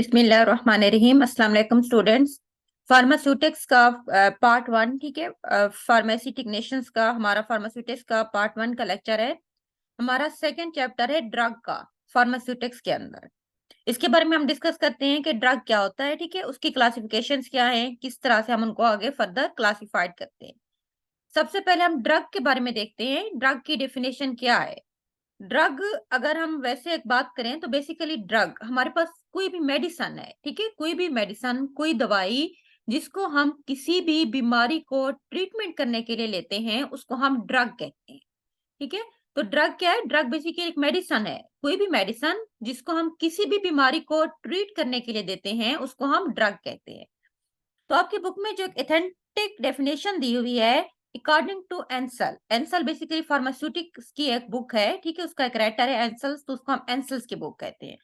बिस्मिल्लाहिर्रहमानिर्रहीम। अस्सलाम वालेकुम स्टूडेंट्स। फार्मास्यूटिक्स का पार्ट वन, ठीक है, फार्मेसी टेक्नीशियंस का हमारा फार्मास्यूटिक्स का पार्ट वन का लेक्चर है। हमारा सेकंड चैप्टर है ड्रग का फार्मास्यूटिक्स के अंदर। इसके बारे में हम डिस्कस करते हैं कि ड्रग क्या होता है, ठीक है, उसकी क्लासिफिकेशंस क्या हैं, किस तरह से हम उनको आगे फर्दर क्लासिफाइड करते हैं। सबसे पहले हम ड्रग के बारे में देखते हैं, ड्रग की डेफिनेशन क्या है। ड्रग, अगर हम वैसे एक बात करें तो बेसिकली ड्रग हमारे पास कोई भी मेडिसन है, ठीक है, कोई भी मेडिसन, कोई दवाई जिसको हम किसी भी बीमारी को ट्रीटमेंट करने के लिए लेते हैं उसको हम ड्रग कहते हैं, ठीक है। तो ड्रग क्या है? ड्रग बेसिकली एक मेडिसन है, कोई भी मेडिसन जिसको हम किसी भी बीमारी को ट्रीट करने के लिए देते हैं उसको हम ड्रग कहते हैं। तो आपकी बुक में जो एथेंटिक डेफिनेशन दी हुई है according to Ansel, Ansel basically pharmaceutics की एक बुक है, ठीक है, उसका एक राइटर है एंसल्स, तो उसको हम एंसल्स की बुक कहते हैं।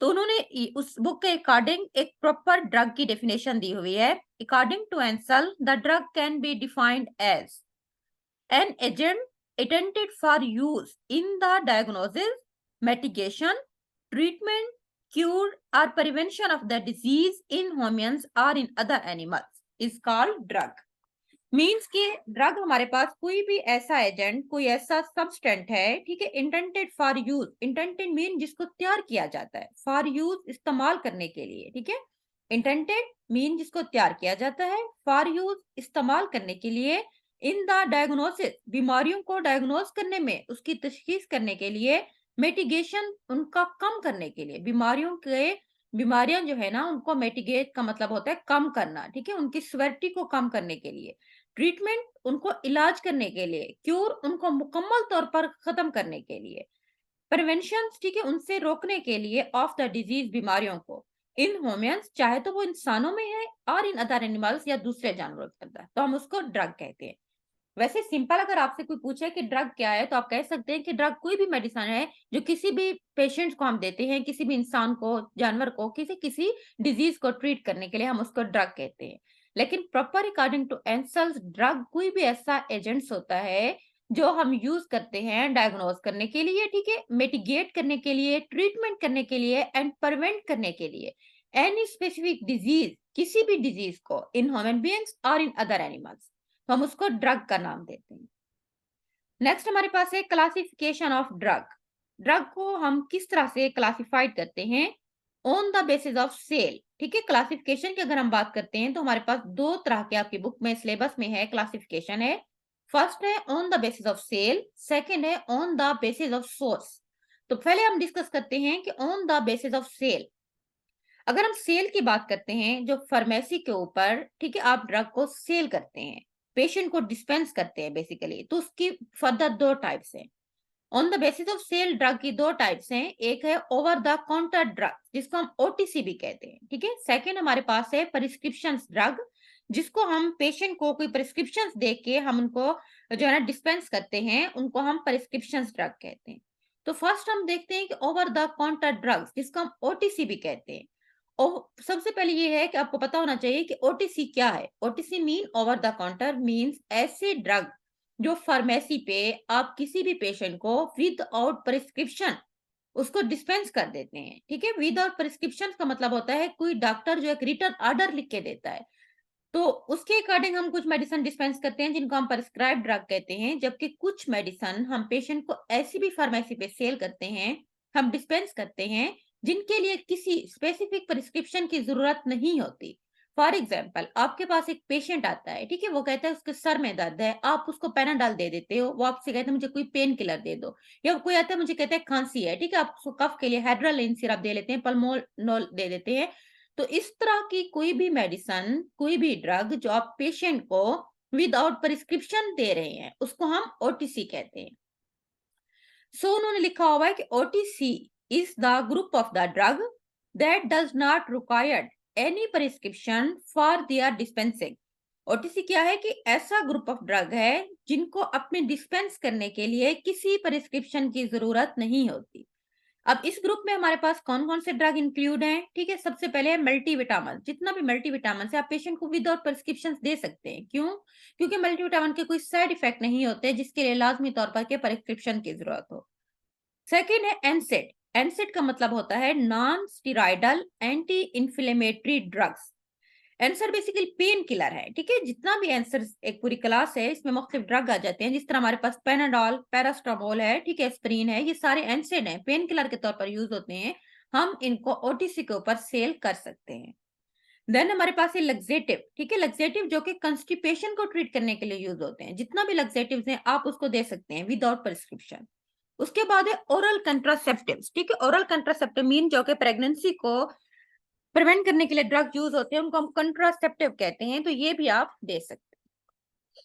तो उन्होंने उस बुक के अकॉर्डिंग एक प्रॉपर ड्रग की डेफिनेशन दी हुई है। According to Ansel, the drug can be defined as an agent intended for use in the diagnosis, mitigation, treatment, cure or prevention of the disease in humans or in other animals is called drug। Means कि drug हमारे पास कोई भी ऐसा agent, कोई ऐसा सब्सटेंट है, ठीक है, intended for use, intended mean जिसको तैयार किया जाता है, फॉर यूज इस्तेमाल करने के लिए, ठीक है। इंटेंटेड मीन जिसको तैयार किया जाता है, फॉर यूज इस्तेमाल करने के लिए, इन द डायग्नोसिस बीमारियों को डायग्नोस करने में, उसकी तशखीस करने के लिए, मिटिगेशन उनका कम करने के लिए, बीमारियां जो है ना उनको मिटिगेट का मतलब होता है कम करना, ठीक है, उनकी सिवियरिटी को कम करने के लिए, ट्रीटमेंट उनको इलाज करने के लिए, क्यूर उनको मुकम्मल तौर पर खत्म करने के लिए, प्रिवेंशन, ठीक है, उनसे रोकने के लिए ऑफ द डिजीज बीमारियों को, इन ह्यूमंस चाहे तो वो इंसानों में है और इन अदर एनिमल्स या दूसरे जानवरों के अंदर, तो हम उसको ड्रग कहते हैं। वैसे सिंपल अगर आपसे कोई पूछे कि ड्रग क्या है तो आप कह सकते हैं कि ड्रग कोई भी मेडिसिन है जो किसी भी पेशेंट को हम देते हैं, किसी भी इंसान को, जानवर को, किसी किसी डिजीज को ट्रीट करने के लिए हम उसको ड्रग कहते हैं। लेकिन प्रॉपर अकॉर्डिंग टू एंसल्स, ड्रग कोई भी ऐसा एजेंट्स होता है जो हम यूज करते हैं डायग्नोज करने के लिए, ठीक है, मिटिगेट करने के लिए, ट्रीटमेंट करने के लिए एंड प्रिवेंट करने के लिए एनी स्पेसिफिक डिजीज, किसी भी डिजीज को इन ह्यूमन बीइंग्स और इन अदर एनिमल्स, तो हम उसको ड्रग का नाम देते हैं। नेक्स्ट हमारे पास है क्लासिफिकेशन ऑफ ड्रग। ड्रग को हम किस तरह से क्लासिफाइड करते हैं? On the basis of cell, ठीक है। क्लासिफिकेशन की अगर हम बात करते हैं तो हमारे पास दो तरह के आपकी बुक में सिलेबस में है क्लासिफिकेशन है। फर्स्ट है on the basis of cell, second है on the basis of source. तो पहले हम डिस्कस करते हैं कि on the basis of cell, अगर हम सेल की बात करते हैं, जो फार्मेसी के ऊपर, ठीक है, आप ड्रग को सेल करते हैं, पेशेंट को डिस्पेंस करते हैं बेसिकली, तो उसकी फर्दर दो टाइप्स हैं। On the basis of sale drug की दो टाइप्स हैं, एक है ओवर द काउंटर ड्रग जिसको हम ओटीसी भी कहते हैं, ठीक है। सेकंड हमारे पास है प्रिस्क्रिप्शन ड्रग, जिसको हम पेशेंट को कोई प्रिस्क्रिप्शन दे के हम उनको जो है ना डिस्पेंस करते हैं, उनको हम प्रिस्क्रिप्शन ड्रग कहते हैं। तो फर्स्ट हम देखते हैं कि ओवर द काउंटर ड्रग्स जिसको हम ओटीसी भी कहते हैं। और सबसे पहले ये है कि आपको पता होना चाहिए कि ओटीसी क्या है। OTC mean over the counter, means ऐसे ड्रग जो फार्मेसी पे आप किसी भी पेशेंट को विदाउट प्रिस्क्रिप्शन उसको डिस्पेंस कर देते हैं, ठीक है। विदाउट प्रिस्क्रिप्शन का मतलब होता है कोई डॉक्टर जो एक रिटन ऑर्डर लिख के देता है, तो उसके अकॉर्डिंग हम कुछ मेडिसिन डिस्पेंस करते हैं जिनको हम प्रिस्क्राइब ड्रग कहते हैं। जबकि कुछ मेडिसिन हम पेशेंट को ऐसी भी फार्मेसी पे सेल करते हैं, हम डिस्पेंस करते हैं, जिनके लिए किसी स्पेसिफिक प्रिस्क्रिप्शन की जरूरत नहीं होती। फॉर एग्जाम्पल, आपके पास एक पेशेंट आता है, ठीक है, वो कहता है उसके सर में दर्द है, आप उसको पैनाडॉल दे देते हो, वो आपसे कहते हैं मुझे कोई पेन किलर दे दो। या कोई आता है मुझे कहता है खांसी है, ठीक है, आप उसको कफ के लिए हेड्रालिन सिरप दे लेते हैं, पल्मोनोल दे देते हैं। तो इस तरह की कोई भी मेडिसिन, कोई भी ड्रग जो आप पेशेंट को विदाउट प्रिस्क्रिप्शन दे रहे हैं उसको हम ओटीसी कहते हैं। सो उन्होंने लिखा हुआ है कि OTC is the group of the drug that does not required any prescription for their dispensing. OTC क्या है कि ऐसा ग्रुप ऑफ ड्रग है जिनको अपने डिस्पेंस करने के लिए किसी प्रिस्क्रिप्शन की जरूरत नहीं होती। अब इस ग्रुप में हमारे पास कौन कौन से ड्रग इंक्लूड हैं? ठीक है, सबसे पहले है मल्टीविटामिन। जितना भी मल्टीविटामिन है आप पेशेंट को विदाउट प्रिस्क्रिप्शन दे सकते हैं। क्यों? क्योंकि मल्टीविटामिन के कोई साइड इफेक्ट नहीं होते जिसके लिए लाजमी तौर पर के प्रिस्क्रिप्शन की जरूरत हो। सेकेंड है एनसेड। एनसेड का मतलब होता है non steroidal anti inflammatory drugs. एनसेड basically pain killer है, ठीक है। जितना भी एनसेड एक पूरी क्लास है, इसमें मुख्तलिफ ड्रग आ जाते हैं, जिस तरह हमारे पास पेनाडॉल, पैरास्टामोल है, ठीक है, एस्पिरिन है, ये सारे एनसेड हैं, पेन किलर के तौर पर यूज होते हैं। हम इनको ओटीसी के ऊपर सेल कर सकते हैं। देन हमारे पास है लग्जेटिव, ठीक है, लग्जेटिव जो कि कंस्टिपेशन को ट्रीट करने के लिए यूज होते हैं। जितना भी लग्जेटिव हैं आप उसको दे सकते हैं विदाउट प्रिस्क्रिप्शन। उसके बाद है ओरल कंट्रासेप्टिव्स, ठीक है। ओरल कंट्रासेप्टिव मीन जो कि प्रेगनेंसी को प्रिवेंट करने के लिए ड्रग यूज होते हैं, उनको हम कंट्रासेप्टिव कहते हैं, तो ये भी आप दे सकते हैं।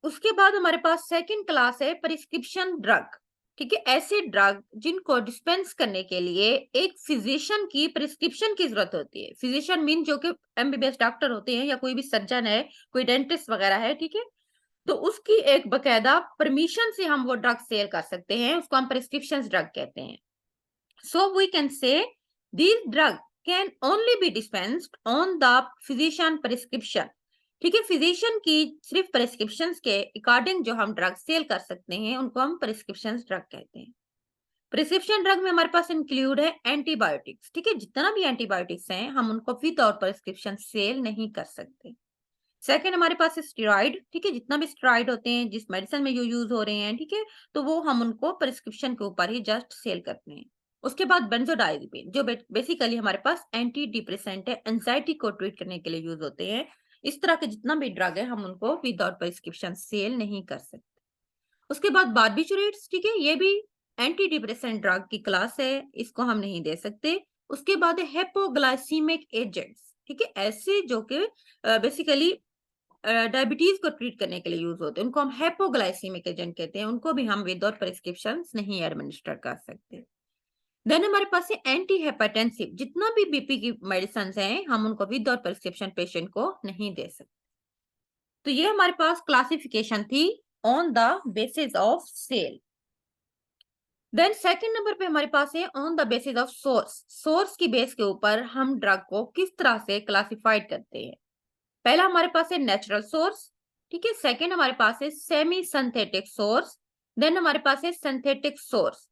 उसके बाद हमारे पास सेकंड क्लास है प्रिस्क्रिप्शन ड्रग, ठीक है। ऐसे ड्रग जिनको डिस्पेंस करने के लिए एक फिजिशियन की प्रिस्क्रिप्शन की जरूरत होती है। फिजिशियन मीन जो कि एमबीबीएस डॉक्टर होते हैं या कोई भी सर्जन है, कोई डेंटिस्ट वगैरह है, ठीक है। तो उसकी एक बकायदा परमिशन से हम वो ड्रग सेल कर सकते हैं, उसको हम प्रिस्क्रिप्शन ड्रग कहते हैं। So we can say these drug can only be dispensed on the physician prescription, ठीक है। फिजिशियन की सिर्फ प्रिस्क्रिप्शन के अकॉर्डिंग जो हम ड्रग सेल कर सकते हैं, उनको हम प्रिस्क्रिप्शन ड्रग कहते हैं। प्रिस्क्रिप्शन ड्रग में हमारे पास इंक्लूड है एंटीबायोटिक्स, ठीक है। जितना भी एंटीबायोटिक्स हैं हम उनको विदाउट प्रिस्क्रिप्शन सेल नहीं कर सकते। सेकेंड हमारे पास है स्टेरॉइड, ठीक है। जितना भी स्टेरॉइड होते हैं जिस मेडिसिन में जो यूज हो रहे हैं, ठीक है, तो वो हम उनको प्रिस्क्रिप्शन के ऊपर ही जस्ट सेल करते हैं। उसके बाद बेंजोडाइजिपिन जो बेसिकली हमारे पास एंटी डिप्रेसेंट है, एंजाइटी को ट्रीट करने के लिए यूज होते हैं। इस तरह के जितना भी ड्रग है हम उनको विदाउट प्रिस्क्रिप्शन सेल नहीं कर सकते। उसके बाद बार्बिटूरेट्स, ठीक है, ये भी एंटी डिप्रेसेंट ड्रग की क्लास है, इसको हम नहीं दे सकते। उसके बाद है हेपोग्लाइसीमिक एजेंट्स, ठीक है, ऐसे जो कि बेसिकली डायबिटीज को ट्रीट करने के लिए यूज होते हैं, उनको हम हेपोग्लाइसीमिक एजेंट कहते हैं, उनको भी हम विदाउट प्रिस्क्रिप्शन नहीं एडमिनिस्टर कर सकते। देन हमारे पास है एंटी हेपेटेंसिव, जितना भी बीपी की मेडिसिन हैं हम उनको विदाउट प्रिस्क्रिप्शन पेशेंट को नहीं दे सकते। तो ये हमारे पास क्लासिफिकेशन थी on the basis of sale. Then second number पे हमारे पास है on the basis of source. Source की बेस के ऊपर हम ड्रग को किस तरह से क्लासिफाइड करते हैं। पहला हमारे पास है नेचुरल सोर्स, ठीक है। सेकंड हमारे पास है सेमी सिंथेटिक सोर्स। देन हमारे पास है सिंथेटिक सोर्स।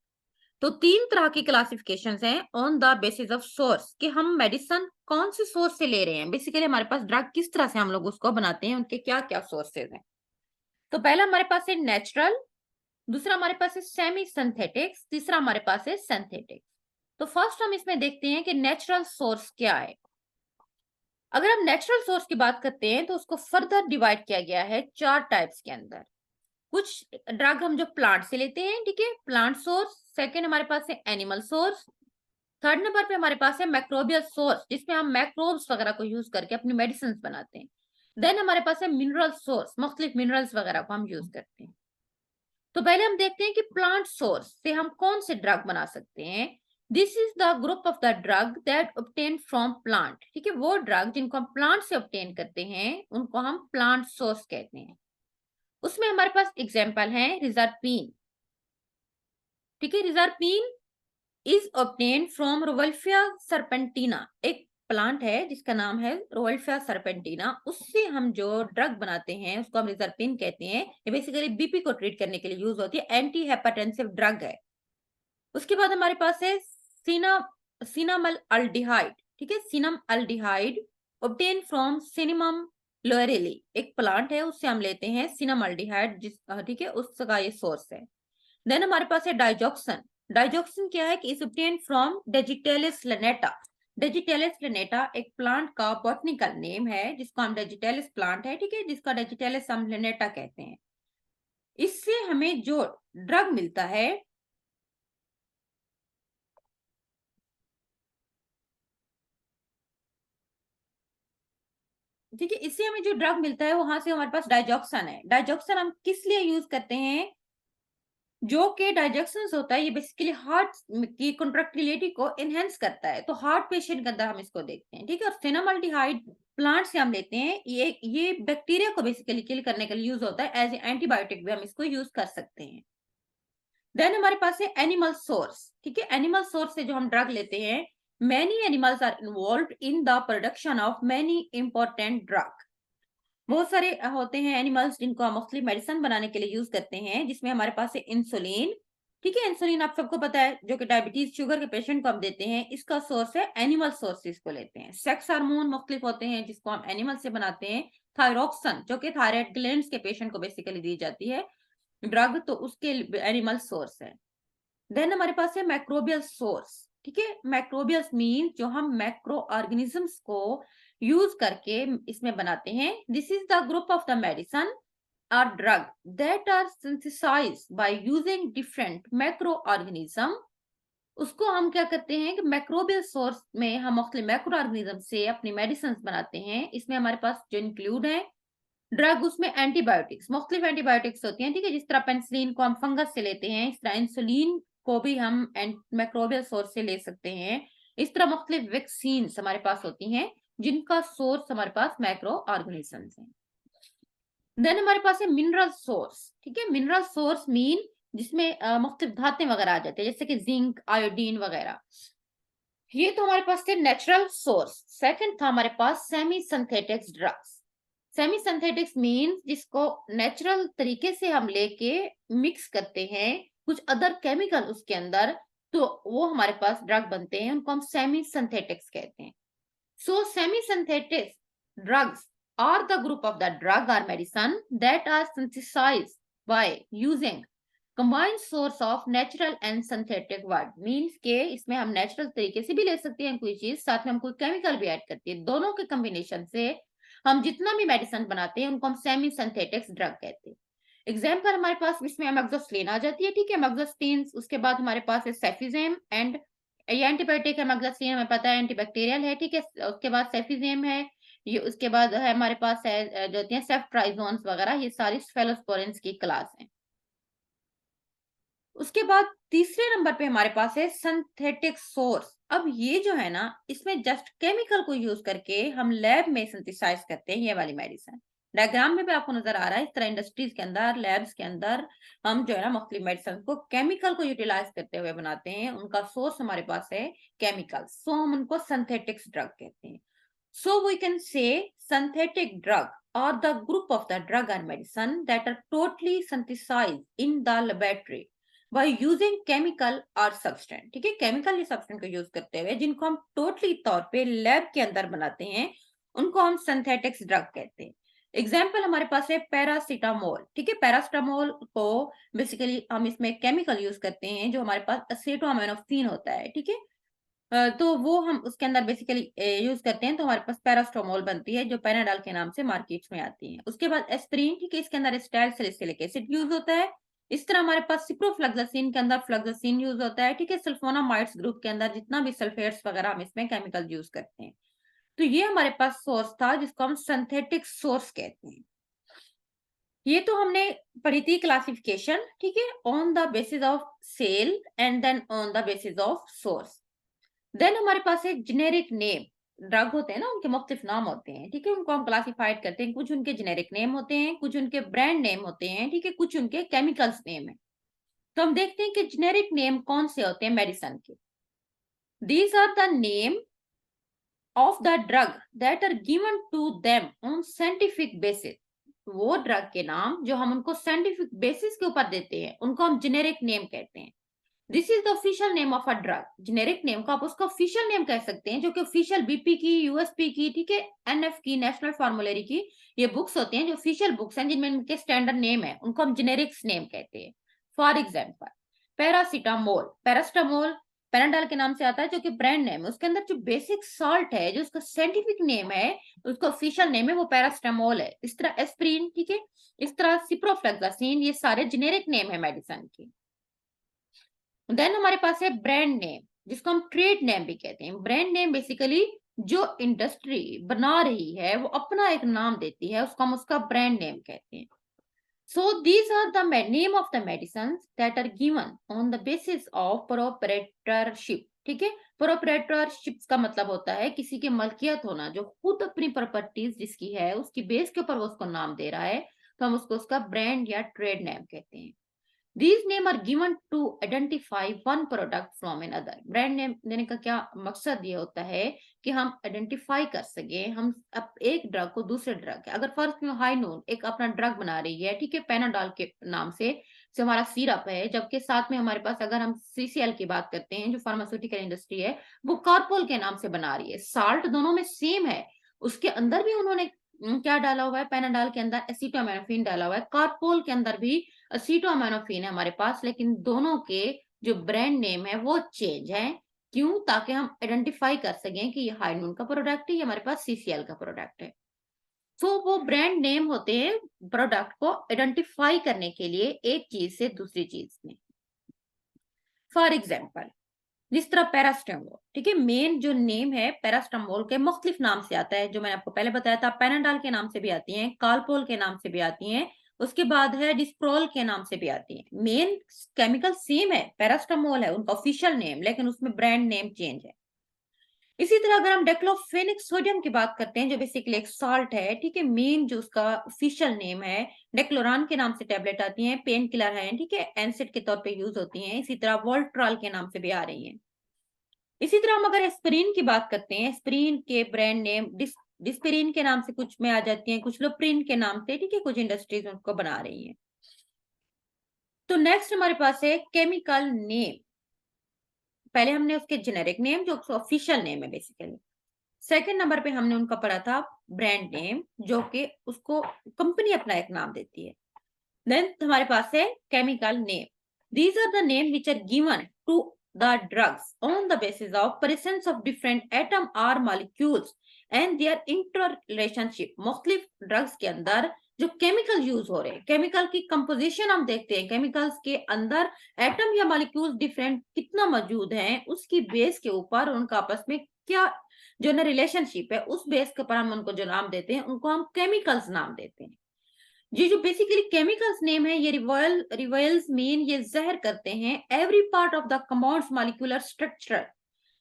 तो तीन तरह की क्लासिफिकेशंस हैं on the basis of source कि हम मेडिसिन कौन से सोर्स से ले रहे हैं, बेसिकली हमारे पास ड्रग किस तरह से हम लोग उसको बनाते हैं, उनके क्या क्या सोर्सेज हैं। तो पहला हमारे पास है नेचुरल, दूसरा हमारे पास है सेमी सिंथेटिक्स, तीसरा हमारे पास है सिंथेटिक्स। तो फर्स्ट हम इसमें देखते हैं कि नेचुरल सोर्स क्या है। अगर हम नेचुरल सोर्स की बात करते हैं तो उसको फर्दर डिवाइड किया गया है चार टाइप्स के अंदर। कुछ ड्रग हम जो प्लांट से लेते हैं, ठीक है, प्लांट सोर्स। सेकेंड हमारे पास है एनिमल सोर्स। थर्ड नंबर पे हमारे पास है मैक्रोबियल सोर्स, जिसमें हम मैक्रोब्स वगैरह को यूज करके अपनी मेडिसिन बनाते हैं। देन हमारे पास है मिनरल सोर्स, मुख्तलिफ मिनरल्स वगैरह को हम यूज करते हैं। तो पहले हम देखते हैं कि प्लांट सोर्स से हम कौन से ड्रग बना सकते हैं। This is the group of the drug that obtain from plant, ठीक है। वो ड्रग जिनको हम प्लांट से ऑब्टेन करते हैं उनको हम प्लांट सोर्स कहते हैं। उसमें हमारे पास एग्जांपल है रिजर्पिन, ठीक है। Reserpine is obtain from Rauwolfia serpentina, एक प्लांट है जिसका नाम है रोवल्फिया सर्पेंटिना। उससे हम जो ड्रग बनाते हैं उसको हम रिजर्पिन कहते हैं। ये बेसिकली बीपी को ट्रीट करने के लिए यूज होती है, एंटी हेपेटेंसिव ड्रग है। उसके बाद हमारे पास है सिनामल अल्डिहाइड, ठीक है। Cinnamaldehyde obtain from Cinnamomum loureirii, एक प्लांट है, उससे हम लेते हैं सिनम अल्डिहाइड, जिस ठीक है उसका ये सोर्स है। देन हमारे पास है डाइजॉक्सन। डाइजॉक्सन क्या है कि इज ऑब्टेन फ्रॉम डेजिटेलिस लैनेटा। डेजिटेलिस लैनेटा एक प्लांट का बॉटनिकल नेम है जिसको हम डेजिटेलिस प्लांट है, ठीक है, जिसका डेजिटेलिस हम लैनेटा कहते हैं। इससे हमें जो ड्रग मिलता है, ठीक है, इससे हमें जो ड्रग मिलता है वहां से हमारे पास डाइजॉक्सन है। डाइजॉक्सन हम किस लिए यूज करते हैं, जो कि डाइजेक्शन होता है ये बेसिकली हार्ट की कॉन्ट्रैक्टिलिटी को एनहेंस करता है, तो हार्ट पेशेंट के अंदर हम इसको देखते हैं, ठीक है। और फिनामल्डिहाइड प्लांट से हम लेते हैं, ये बैक्टीरिया को बेसिकली किल करने के लिए यूज होता है, एज एंटीबायोटिक भी हम इसको यूज कर सकते हैं। देन हमारे पास है एनिमल सोर्स, ठीक है। एनिमल सोर्स से जो हम ड्रग लेते हैं, many animals are involved in the production of many important drug. बहुत सारे होते हैं एनिमल्स जिनको हम मुख्तलिफ मेडिसिन बनाने के लिए यूज करते हैं, जिसमें हमारे पास है इंसुलिन, ठीक है। इंसुलिन आप सबको पता है, जो कि डायबिटीज शुगर के पेशेंट को हम देते हैं, इसका सोर्स है एनिमल सोर्सेज को लेते हैं। सेक्स हार्मोन मुख्तलिफ होते हैं जिसको हम एनिमल से बनाते हैं। थायरोक्सिन जो कि थायराइड ग्लैंड्स के पेशेंट को बेसिकली दी जाती है ड्रग, तो उसके एनिमल सोर्स है। देन हमारे पास है मैक्रोबियल सोर्स। ठीक है, मैक्रोबियल्स मीन जो हम मैक्रो ऑर्गेनिजम्स को यूज करके इसमें बनाते हैं। This is the group of the medicine or drug that are synthesized by using different macroorganism। उसको हम क्या करते हैं कि मैक्रोबियल सोर्स में हम मुख्तलिफ मैक्रो ऑर्गेनिज्म से अपनी मेडिसिन बनाते हैं। इसमें हमारे पास जो इंक्लूड है ड्रग, उसमें एंटीबायोटिक्स, मुख्तलिफ एंटीबायोटिक्स होती हैं। ठीक है, जिस तरह पेनिसिलिन को हम फंगस से लेते हैं, इस तरह इंसुलिन को भी हम मैक्रोबियल सोर्स से ले सकते हैं। इस तरह मुख्तलिफ वैक्सीन हमारे पास होती हैं जिनका सोर्स हमारे पास मैक्रो ऑर्गेनिजम्स हैं। देन हमारे पास है मिनरल सोर्स। ठीक है, मिनरल सोर्स मीन जिसमें मुख्तलिफ धातें वगैरह आ जाते हैं, जैसे कि जिंक, आयोडीन वगैरह। ये तो हमारे पास थे नेचुरल सोर्स। सेकंड था हमारे पास semi synthetics drugs. Semi synthetics mean जिसको नेचुरल तरीके से हम लेके मिक्स करते हैं कुछ अदर केमिकल उसके अंदर, तो वो हमारे पास ड्रग बनते हैं, उनको हम सेमी सिंथेटिक्स कहते हैं। So semi-synthetic drugs are the group of the drug or medicine that are synthesized by using combined source of natural and synthetic word। Means के इसमें हम नेचुरल तरीके से भी ले सकते हैं कोई चीज, साथ में हम कोई केमिकल भी ऐड करते हैं। दोनों के कॉम्बिनेशन से हम जितना भी मेडिसिन बनाते हैं उनको हम सेमी सिंथेटिक्स ड्रग कहते हैं। एग्जाम्पल हमारे पास इसमें अमेक्सोसिलिन आ जाती है। ठीक है, अमेक्सोसिलिन, उसके बाद हमारे पास है सेफिजेम एंड ये एंटीबायोटिक है। अमेक्सोसिलिन हमें पता है एंटीबैक्टीरियल है। ठीक है, उसके बाद सेफिजेम है, ये उसके बाद है हमारे पास है जो होती है सेफ्ट्राइजोन्स वगैरह, ये सारी स्फेलोस्पोरिन्स की क्लास है। उसके बाद तीसरे नंबर पे हमारे पास है सिंथेटिक सोर्स। अब ये जो है ना, इसमें जस्ट केमिकल को यूज करके हम लैब में सिंथेसाइज करते हैं ये वाली मेडिसिन। डायग्राम में भी आपको नजर आ रहा है, इस तरह इंडस्ट्रीज के अंदर, लैब्स के अंदर हम जो है ना मुख्तलिफ मेडिसिन को केमिकल को यूटिलाइज करते हुए बनाते हैं। उनका सोर्स हमारे पास है केमिकल, सो हम उनको सिंथेटिक्स ड्रग कहते हैं। So we can say synthetic drug are the group of the drug and medicine that are totally synthesized in the laboratory by using chemical or substance। ठीक है, केमिकल या सब्सटेंस को use करते हुए जिनको हम टोटली तौर पे लैब के अंदर बनाते हैं, उनको हम सिंथेटिक्स ड्रग कहते हैं। एग्जाम्पल हमारे पास है पैरासीटामोल। ठीक है, पैरासीटामोल को बेसिकली हम इसमें केमिकल यूज करते हैं जो हमारे पास एसिटोअमिनोफेन होता है। ठीक है, तो वो हम उसके अंदर बेसिकली यूज करते हैं, तो हमारे पास पैरास्टामोल बनती है जो पैनाडॉल के नाम से मार्केट्स में आती है। उसके बाद एस्पिरिन। ठीक है, इसके अंदर एसिटाइल सैलिसिलिक एसिड यूज होता है। इस तरह हमारे पास सिप्रोफ्लोक्सासिन के अंदर फ्लोक्सासिन यूज होता है। ठीक है, सल्फोनामाइड्स ग्रुप के अंदर जितना भी सल्फेट्स वगैरह हम इसमें केमिकल यूज करते हैं। तो ये हमारे पास सोर्स था जिसको हम सिंथेटिक सोर्स कहते हैं। ये तो हमने पढ़ी थी क्लासिफिकेशन। ठीक है, on the basis of sale and then on the basis of source. Then हमारे पास है जेनेरिक नेम। ड्रग होते हैं ना, उनके मुख्तलिफ नाम होते हैं। ठीक है, उनको हम क्लासिफाइड करते हैं, कुछ उनके जेनेरिक नेम होते हैं, कुछ उनके ब्रांड नेम होते हैं। ठीक है, कुछ उनके केमिकल्स नेम है। तो हम देखते हैं कि जेनेरिक नेम कौन से होते हैं मेडिसिन के। These are the name of the drug that are given to them on scientific basis. वो ड्रग के नाम जो हम उनको साइंटिफिक बेसिस के ऊपर देते हैं उनको हम जेनेरिक नेम कहते हैं। This is the official name of a drug. Generic name को आप उसका ऑफिशियल नेम कह सकते हैं, जो कि ऑफिशियल बीपी की, यूएसपी की, ठीक है, एनएफ की, नेशनल फार्मुलरी की, ये बुक्स होती हैं जो ऑफिशियल बुक्स हैं जिनमें इनके स्टैंडर्ड नेम है, उनको हम जेनेरिक्स नेम कहते हैं। For example paracetamol, paracetamol Panadol के नाम से आता है जो कि ब्रांड नेम है। उसके अंदर जो बेसिक सॉल्ट है जो उसका साइंटिफिक नेम है, उसका ऑफिशियल नेम है, वो पैरास्टामोल है। इस तरह एस्पिरिन, ठीक है, इस तरह सिप्रोफ्लोक्सासिन, ये सारे जेनेरिक नेम है मेडिसिन के। देन हमारे पास है ब्रांड नेम, जिसको हम ट्रेड नेम भी कहते हैं। ब्रांड नेम बेसिकली जो इंडस्ट्री बना रही है वो अपना एक नाम देती है, उसको हम उसका ब्रांड नेम कहते हैं। So these are the name of the medicine that are given on the basis of proprietorship. ठीक है, प्रोप्राइटरशिप का मतलब होता है किसी की मलकियत होना, जो खुद अपनी प्रॉपर्टीज जिसकी है उसकी बेस के ऊपर वो उसको नाम दे रहा है, तो हम उसको उसका ब्रांड या ट्रेड नेम कहते हैं। These names are given to identify one product from another। Brand name देने का क्या मकसद ये होता है कि हम आइडेंटिफाई कर सके हम एक ड्रग को दूसरे ड्रग के। अगर फर्स्ट में हाई नून एक अपना ड्रग बना रही है, ठीक है, पैनाडॉल के नाम से, से हमारा सिरप है, जबकि साथ में हमारे पास अगर हम सीसीएल की बात करते हैं, जो फार्मास्यूटिकल इंडस्ट्री है, वो कार्पोल के नाम से बना रही है। साल्ट दोनों में सेम है, उसके अंदर भी उन्होंने क्या डाला हुआ है, पेनाडाल के अंदर एसिटामिनोफेन डाला हुआ है, कार्पोल के अंदर भी एसिटामिनोफेन है हमारे पास, लेकिन दोनों के जो ब्रांड नेम है वो चेंज है। क्यों? ताकि हम आइडेंटिफाई कर सकें कि ये हाइनून का प्रोडक्ट है, ये हमारे पास सीसीएल का प्रोडक्ट है। तो वो ब्रांड नेम होते हैं प्रोडक्ट को आइडेंटिफाई करने के लिए एक चीज से दूसरी चीज में। फॉर एग्जाम्पल, जिस तरह पैरास्टामोल, ठीक है, मेन जो नेम है पैरास्टामोल के मुख्तलिफ नाम से आता है, जो मैंने आपको पहले बताया था, पेनाडाल के नाम से भी आती हैं, कालपोल के नाम से भी आती हैं, उसके बाद है डिस्प्रोल के नाम से भी आती हैं। मेन केमिकल सेम है, पैरास्टामोल है उनका ऑफिशियल नेम, लेकिन उसमें ब्रांड नेम चेंज है। इसी तरह अगर हम डेक्लोफेनिक सोडियम की बात करते हैं, जो बेसिकली एक सॉल्ट है, ठीक है, मेन जो उसका ऑफिशियल नेम है, डेक्लोरान के नाम से टैबलेट आती हैं, पेन किलर है, ठीक है, एनसिड के तौर पे यूज होती हैं। इसी तरह वोल्ट्रॉल के नाम से भी आ रही हैं। इसी तरह हम अगर एस्पिरिन की बात करते हैं, एस्पिरिन के ब्रांड नेम डिस्पेरिन के नाम से कुछ में आ जाती हैं, कुछ लोप्रिन के नाम से, ठीक है, कुछ इंडस्ट्रीज उनको बना रही हैं। तो नेक्स्ट हमारे पास है केमिकल नेम। पहले हमने उसके जेनेरिक नेम, जो ऑफिशियल नेम है बेसिकली। सेकंड नंबर पे हमने उनका पढ़ा था ब्रांड नेम, जो कि उसको कंपनी अपना एक नाम देती है। देन हमारे पास है chemical name. These are the name which are given to the drugs on the basis of presence of different atom और molecules and their inter relationship. मुख्तलिफ ड्रग्स के अंदर जो केमिकल यूज हो रहे हैं, केमिकल की कंपोजिशन हम देखते हैं, केमिकल्स के अंदर एटम या मॉलिक्यूल्स डिफरेंट कितना मौजूद हैं, उसकी बेस के ऊपर उनका आपस में क्या जो ना रिलेशनशिप है, उस बेस के ऊपर हम उनको जो नाम देते हैं, उनको हम केमिकल्स नाम देते हैं। ये जो बेसिकली केमिकल्स नेम है, ये रिवॉल्स मीन ये जहर करते हैं every part of the compounds molecular structure.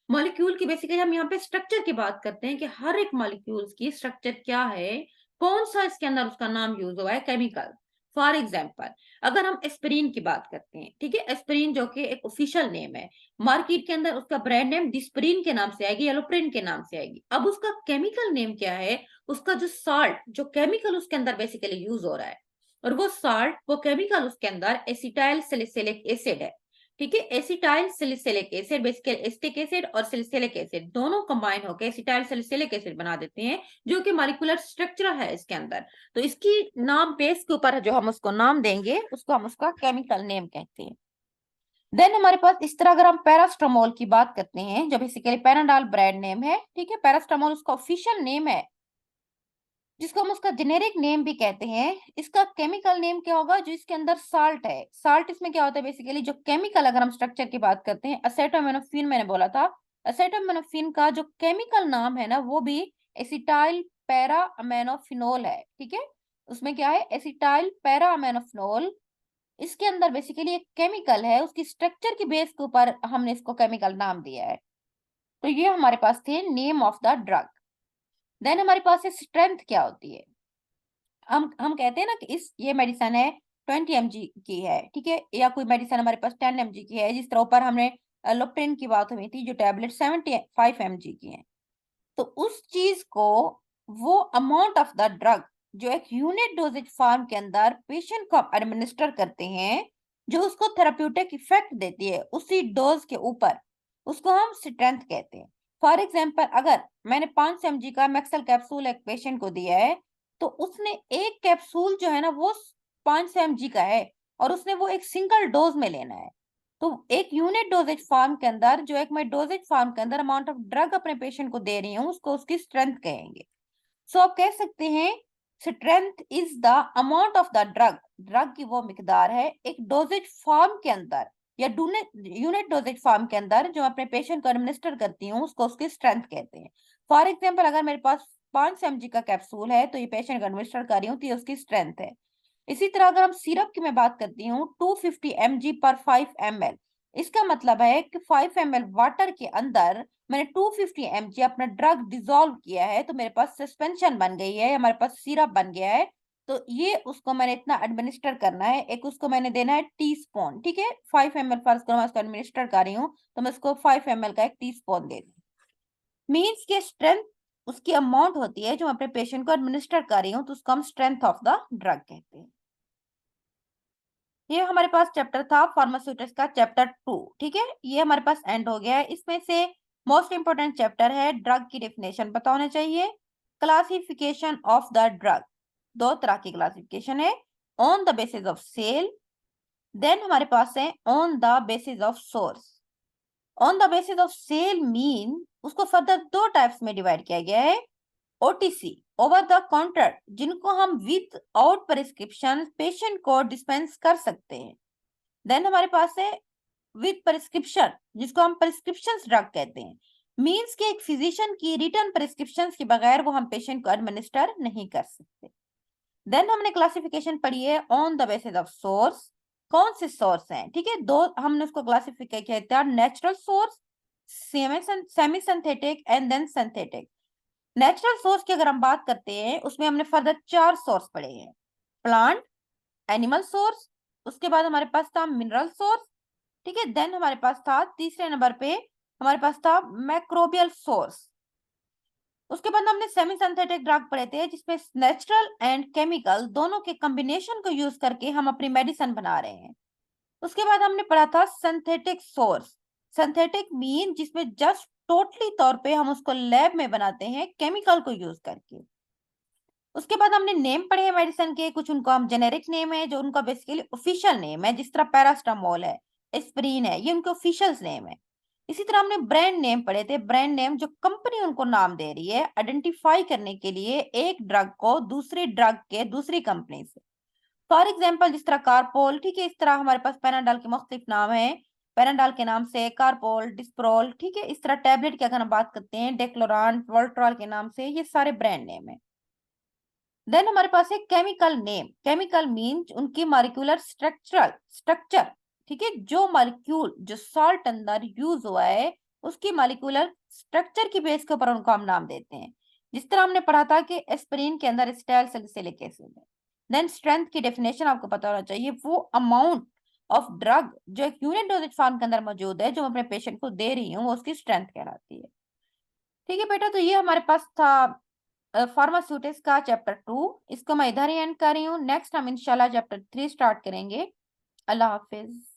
Molecule की बेसिकली हम यहाँ पे स्ट्रक्चर की बात करते हैं कि हर एक मॉलिक्यूल्स की स्ट्रक्चर क्या है, कौन सा इसके अंदर उसका नाम यूज हुआ है, केमिकल। फॉर एग्जाम्पल, अगर हम एस्पिरिन की बात करते हैं, ठीक है, एस्पिरिन जो कि एक ऑफिशियल नेम है, मार्केट के अंदर उसका ब्रांड नेम डिस्प्रिन के नाम से आएगी, येलोप्रिन के नाम से आएगी। अब उसका केमिकल नेम क्या है, उसका जो सॉल्ट, जो केमिकल उसके अंदर बेसिकली यूज हो रहा है, और वो सॉल्ट, वो केमिकल उसके अंदर एसिटाइल सैलिसिलिक एसिड है, ठीक है। Acetyl salicylic acid basically acetic acid और सैलिसिलिक एसिड दोनों कंबाइन होकर एसिटाइल सैलिसिलिक एसिड बना देते हैं, जो कि मॉलिक्यूलर स्ट्रक्चर है इसके अंदर। तो इसकी नाम बेस के ऊपर जो हम उसको नाम देंगे, उसको हम उसका केमिकल नेम कहते हैं। देन हमारे पास इस तरह अगर हम पैरास्टामोल की बात करते हैं, जो बेसिकली पेनाडाल ब्रांड नेम है, ठीक है, पैरास्टामोल उसका ऑफिशियल नेम है, जिसको हम उसका जेनेरिक नेम भी कहते हैं। इसका केमिकल नेम क्या होगा, जो इसके अंदर साल्ट है, साल्ट इसमें क्या होता है बेसिकली, जो केमिकल अगर हम स्ट्रक्चर की बात करते हैं, एसेटामिनोफेन मैंने बोला था, एसेटामिनोफेन का जो केमिकल नाम है ना, वो भी एसिटाइल पैरा अमेनोफिनोल है, ठीक है। उसमें क्या है, एसिटाइल पैरा अमेनोफिनोल। इसके अंदर बेसिकली एक केमिकल है, उसकी स्ट्रक्चर की बेस के ऊपर हमने इसको केमिकल नाम दिया है। तो ये हमारे पास थे name of the drug. Then हमारे पास स्ट्रेंथ क्या होती है। हम कहते हैं ना कि इस ये मेडिसिन है 20 mg की है, ठीक है, या कोई मेडिसिन हमारे पास 10 mg की है, जिस तरह ऊपर हमने लोप्रिन की बात हुई थी, जो टैबलेट 75 mg की है। तो उस चीज को, वो अमाउंट ऑफ द ड्रग जो एक यूनिट डोजेज फॉर्म के अंदर पेशेंट को एडमिनिस्टर करते हैं, जो उसको थेराप्यूटिक इफेक्ट देती है उसी डोज के ऊपर, उसको हम स्ट्रेंथ कहते हैं। फॉर एग्जाम्पल, अगर मैंने 5 mg का मैक्सल कैप्सूल एक पेशेंट को दिया है, तो उसने एक कैप्सूल जो है ना, वो 5 mg का है, और उसने वो एक सिंगल डोज में लेना है। तो एक यूनिट डोजेज फॉर्म के अंदर, जो एक मैं डोजेज फॉर्म के अंदर अमाउंट ऑफ ड्रग अपने पेशेंट को दे रही हूँ, उसको उसकी स्ट्रेंथ कहेंगे। सो आप कह सकते हैं strength is the amount of the drug, drug की वो मिकदार है एक डोजेज फॉर्म के अंदर या यूनिट डोजेज फॉर्म के अंदर, जो अपने पेशेंट को एडमिनिस्टर करती हूँ, उसको उसकी स्ट्रेंथ कहते हैं। फॉर एग्जाम्पल, अगर मेरे पास 5 mg का कैप्सूल है, तो ये पेशेंट को एडमिनिस्टर कर रही हूँ, तो ये उसकी स्ट्रेंथ है। इसी तरह अगर हम सिरप की मैं बात करती हूँ, 250 mg पर 5 ml, इसका मतलब है कि 5 ml वाटर के अंदर मैंने 250 mg अपना ड्रग डिसॉल्व किया है, तो मेरे पास सस्पेंशन बन गई है, हमारे पास सिरप बन गया है। तो ये उसको मैंने इतना एडमिनिस्टर करना है, एक उसको मैंने देना है टी स्पून, ठीक है, 5 ml फर्स्ट को मैं उसको एडमिनिस्टर कर रही हूँ, तो मैं उसको 5 ml का एक टी स्पून दे दूँ। मीन्स के स्ट्रेंथ उसकी अमाउंट होती है जो मैं अपने पेशेंट को एडमिनिस्टर कर रही हूँ, तो उसको हम स्ट्रेंथ ऑफ द ड्रग कहते हैं। ये हमारे पास चैप्टर था फार्मास्यूटिक्स का चैप्टर 2। ठीक है, ये हमारे पास एंड हो गया है। इसमें से मोस्ट इंपोर्टेंट चैप्टर है ड्रग की डेफिनेशन पता होना चाहिए, क्लासिफिकेशन ऑफ द ड्रग, दो तरह की क्लासिफिकेशन है, on the basis of sale, then हमारे पास है on the basis of source. On the basis of sale mean उसको फर्दर दो टाइप्स में डिवाइड किया गया है, ओटीसी ओवर द काउंटर, जिनको हम विद आउट प्रिस्क्रिप्शन पेशेंट को डिस्पेंस कर सकते हैं। देन हमारे पास है विद प्रिस्क्रिप्शन, जिसको हम प्रिस्क्रिप्शन ड्रग कहते हैं, मींस कि एक फिजिशियन की रिटर्न प्रिस्क्रिप्शन के बगैर वो हम पेशेंट को एडमिनिस्टर नहीं कर सकते। देन हमने क्लासिफिकेशन पढ़ी है on the basis of source, कौन से सोर्स हैं। ठीक है, दो हमने उसको क्लासिफाई किया था, natural source, semi synthetic and then synthetic. Natural source की अगर हम बात करते हैं उसमें हमने फर्दर 4 सोर्स पढ़े हैं, प्लांट, एनिमल सोर्स, उसके बाद हमारे पास था मिनरल सोर्स। ठीक है, देन हमारे पास था तीसरे नंबर पे हमारे पास था मैक्रोबियल सोर्स। उसके बाद हमने सेमी सिंथेटिक ड्रग पढ़े थे, जिसमें नेचुरल एंड केमिकल दोनों के कॉम्बिनेशन को यूज करके हम अपनी मेडिसिन बना रहे हैं। उसके बाद हमने पढ़ा था सिंथेटिक सोर्स, सिंथेटिक मीन जिसमें जस्ट टोटली तौर पे हम उसको लैब में बनाते हैं केमिकल को यूज करके। उसके बाद हमने नेम पढ़े हैं मेडिसिन के, कुछ उनको हम जेनेरिक नेम है जो उनका बेसिकली ऑफिशियल नेम है, जिस तरह पैरास्टामोल है, एस्प्रिन है, ये उनके ऑफिशियल नेम है। इसी तरह हमने ब्रांड नेम पढ़े थे, ब्रांड नेम जो कंपनी उनको नाम दे रही है आइडेंटिफाई करने के लिए एक ड्रग को दूसरी ड्रग के दूसरी कंपनी से। फॉर एग्जाम्पल जिस तरह कारपोल, ठीक है, इस तरह हमारे पास पैनाडॉल के मुख्तलिफ नाम है, पैनाडॉल के नाम से कारपोल, डिस्प्रोल। ठीक है, इस तरह टैबलेट की अगर हम बात करते हैं डेक्लोरान, वोल्ट्रॉल के नाम से, ये सारे ब्रांड नेम है। देन हमारे पास है केमिकल नेम, केमिकल मीन उनकी मॉलिक्यूलर स्ट्रक्चर। ठीक है, जो मॉलिक्यूल जो सॉल्ट अंदर यूज हुआ है उसकी मॉलिक्यूलर स्ट्रक्चर की बेस के ऊपर उनको हम नाम देते हैं। जिस तरह हमने पढ़ा था कि एस्पिरिन के अंदर एसिटाइल सैलिसिलिक एसिड है। देन स्ट्रेंथ की डेफिनेशन आपको पता होना चाहिए, वो अमाउंट ऑफ ड्रग जो एक यूनिट डोजेज फॉर्म के अंदर मौजूद है जो मैं अपने पेशेंट को दे रही हूँ, वो उसकी स्ट्रेंथ कहलाती है। ठीक है बेटा, तो ये हमारे पास था फार्मास्यूटिक्स का चैप्टर 2। इसको मैं इधर ही एंड कर रही हूँ, नेक्स्ट हम इंशाल्लाह चैप्टर 3 स्टार्ट करेंगे। अल्लाह हाफिज।